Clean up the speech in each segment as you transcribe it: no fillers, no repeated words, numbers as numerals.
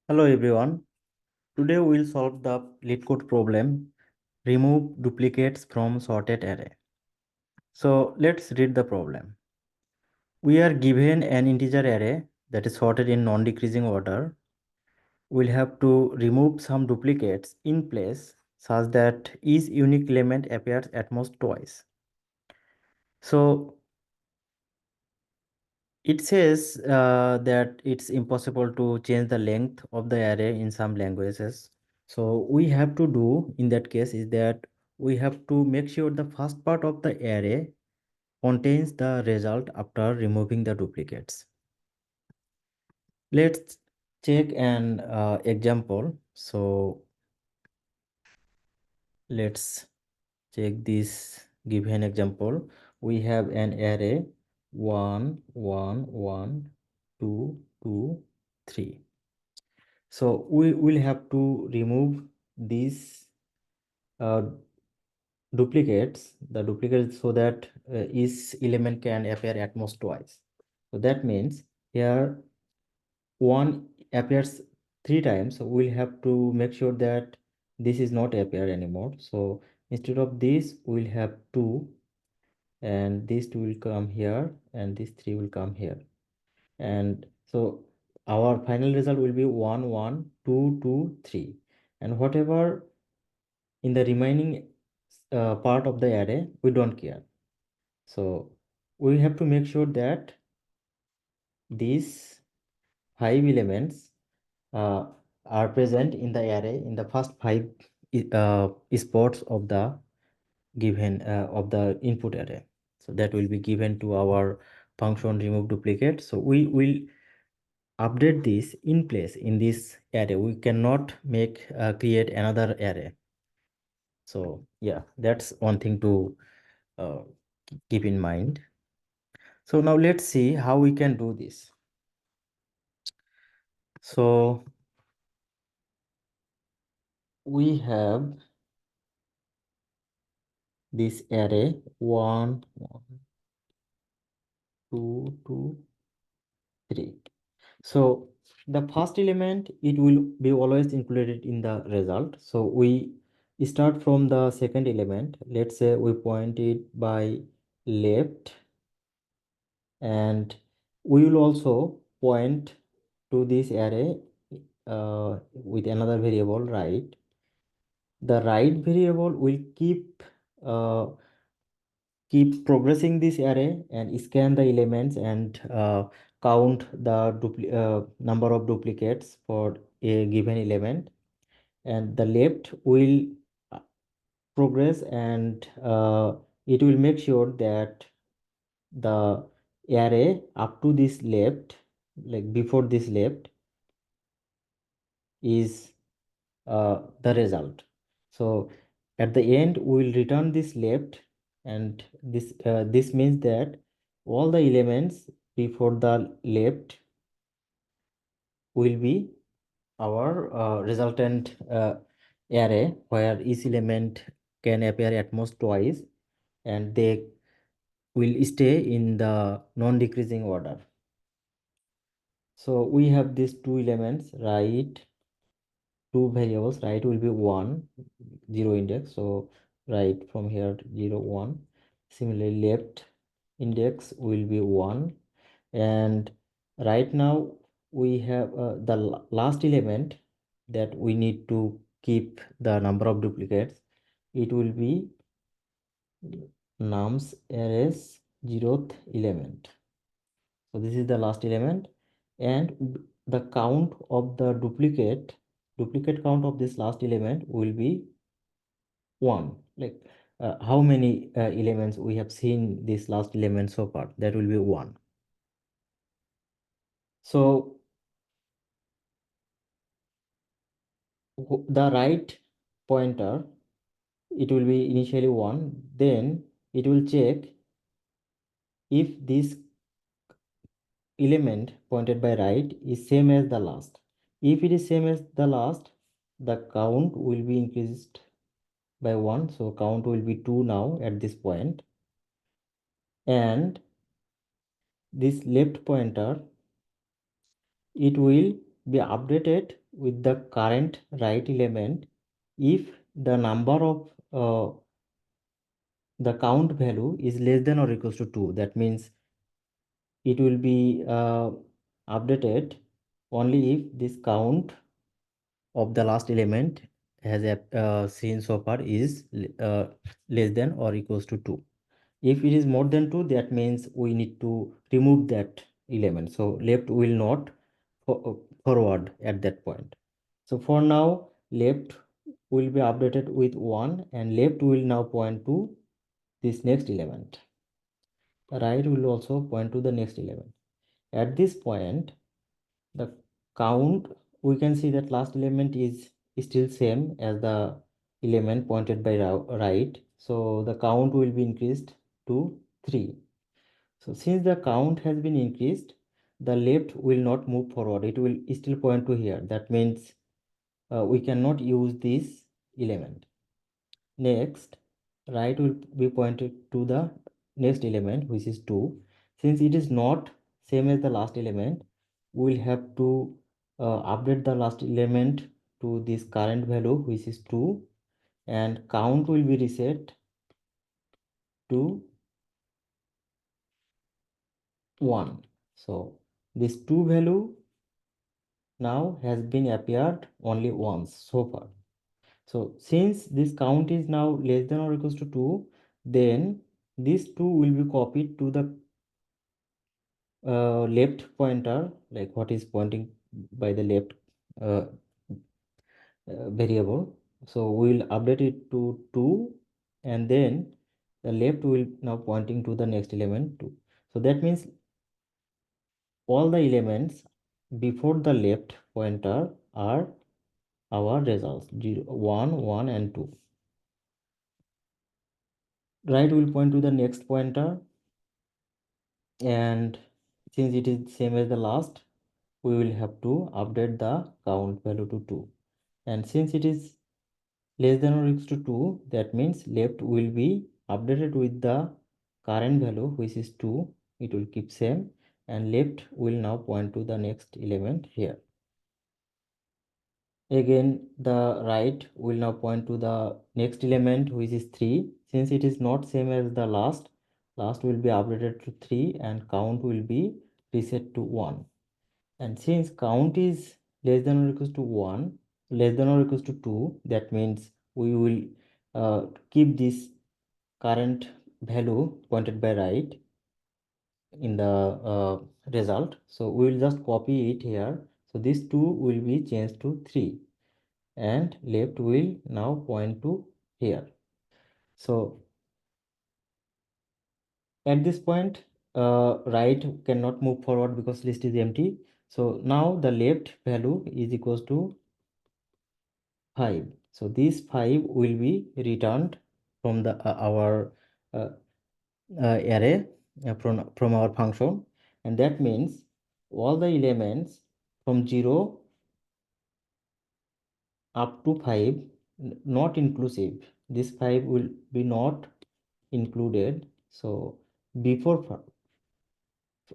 Hello everyone. Today we'll solve the LeetCode problem, remove duplicates from sorted array. So let's read the problem. We are given an integer array that is sorted in non-decreasing order. We'll have to remove some duplicates in place such that each unique element appears at most twice. So it says that it's impossible to change the length of the array in some languages. So we have to do in that case is that we have to make sure the first part of the array contains the result after removing the duplicates. Let's check an example. So let's check this given example. We have an array 1 1 1 2 2 3. So we will have to remove these uh, duplicates so that each element can appear at most twice. So that means here one appears 3 times. So we'll have to make sure that this is not appear anymore. So instead of this, we'll have 2, and these 2 will come here, and these 3 will come here. And so our final result will be 1 1 2 2 3, and whatever in the remaining part of the array we don't care. So we have to make sure that these 5 elements uh, are present in the array in the first 5 spots of the given of the input array. So that will be given to our function remove duplicate. So we will update this in place in this array. We cannot make create another array. So yeah, that's one thing to uh, keep in mind. So now let's see how we can do this. So we have this array 1 2 2 3. So the first element, it will be always included in the result. So we start from the second element. Let's say we point it by left, and we will also point to this array with another variable right. The right variable will uh, keep progressing this array and scan the elements and count the number of duplicates for a given element, and the left will uh, progress, and it will make sure that the array up to this left, like before this left, is the result. So at the end we will return this left, and this means that all the elements before the left will be our resultant array, where each element can appear at most twice, and they will stay in the non-decreasing order. So we have these two elements, right? Two variables, right will be 1 0 index, so right from here 0 1. Similarly left index will be 1, and right now we have the last element that we need to keep the number of duplicates. It will be nums arrays 0th element. So this is the last element, and the count of the duplicate count of this last element will be 1. Like how many elements we have seen this last element so far, that will be 1. So the right pointer, it will be initially 1, then it will check if this element pointed by right is same as the last. If it is same as the last, the count will be increased by 1, so count will be 2 now at this point, and this left pointer, it will be updated with the current right element if the number of the count value is less than or equals to 2. That means it will be updated only if this count of the last element has seen so far is less than or equals to 2. If it is more than 2, that means we need to remove that element. So left will not forward at that point. So for now, left will be updated with 1 and left will now point to this next element. Right will also point to the next element. At this point, the count, we can see that last element is still same as the element pointed by right. So the count will be increased to 3. So since the count has been increased, the left will not move forward. It will still point to here. That means we cannot use this element. Next, right will be pointed to the next element, which is 2. Since it is not same as the last element, we will have to update the last element to this current value, which is 2, and count will be reset to 1. So this 2 value now has been appeared only once so far. So since this count is now less than or equals to 2, then this 2 will be copied to the left pointer, like what is pointing by the left uh, variable. So we will update it to 2 and then the left will now pointing to the next element 2. So that means all the elements before the left pointer are our results 0, 1, 1 and 2. Right will point to the next pointer, and since it is same as the last, we will have to update the count value to 2. And since it is less than or equals to 2, that means left will be updated with the current value, which is 2. It will keep same, and left will now point to the next element here. Again, the right will now point to the next element, which is 3. Since it is not same as the last will be updated to 3 and count will be reset to 1. And since count is less than or equals to 1, less than or equals to 2, that means we will keep this current value pointed by right in the result. So we will just copy it here. So this 2 will be changed to 3 and left will now point to here. So at this point, right cannot move forward because list is empty. So now the left value is equals to 5. So this 5 will be returned from the our uh, array from our function, and that means all the elements from 0 up to 5 not inclusive. This 5 will be not included. So before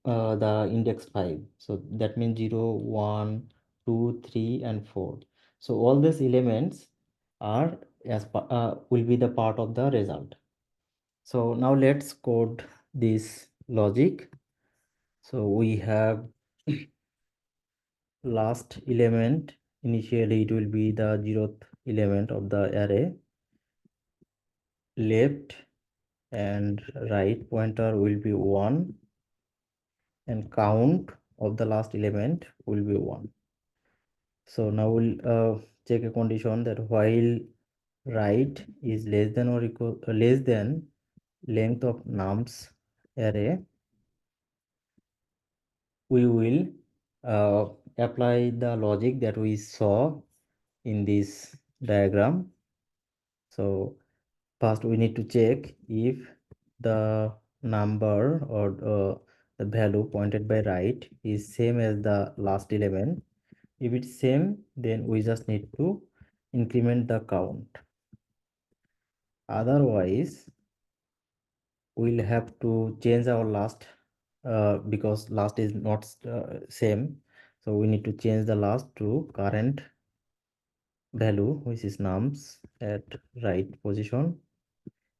the index 5, so that means 0, 1, 2, 3 and 4. So all these elements are will be the part of the result. So now let's code this logic. So we have last element, initially it will be the 0th element of the array, left and right pointer will be 1, and count of the last element will be 1. So now we'll check a condition that while right is less than or equal less than length of nums array, we will apply the logic that we saw in this diagram. So first we need to check if the number or the value pointed by right is same as the last element. If it's same, then we just need to increment the count. Otherwise, we'll have to change our last because last is not same. So we need to change the last to current value, which is nums at right position,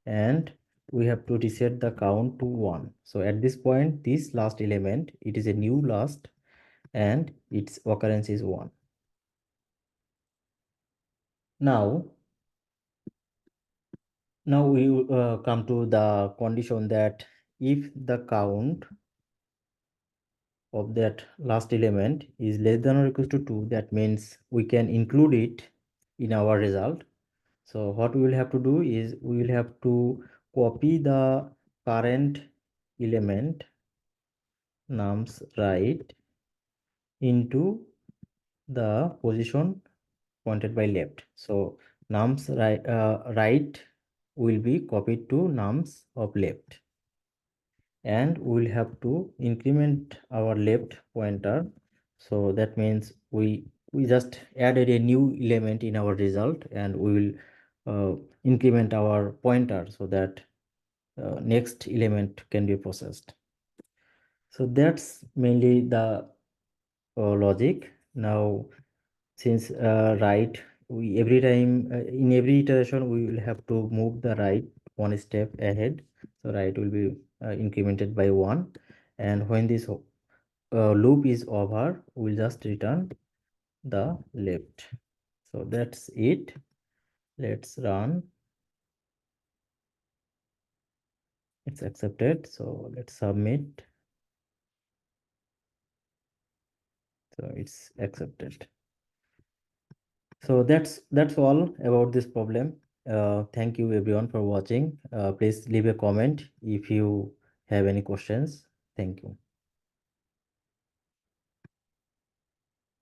and we have to reset the count to 1. So at this point, this last element, it is a new last and its occurrence is 1. Now we come to the condition that if the count of that last element is less than or equals to 2, that means we can include it in our result. So what we will have to do is we will have to copy the current element nums right into the position pointed by left. So nums right will be copied to nums of left, and we will have to increment our left pointer. So that means we just added a new element in our result, and we will increment our pointer so that next element can be processed. So that's mainly the logic. Now since right, we every time in every iteration we will have to move the right one step ahead, so right will be incremented by 1, and when this loop is over, we'll just return the left. So that's it. Let's run. It's accepted, so let's submit. So it's accepted. So that's all about this problem. Thank you everyone for watching. Please leave a comment if you have any questions. Thank you.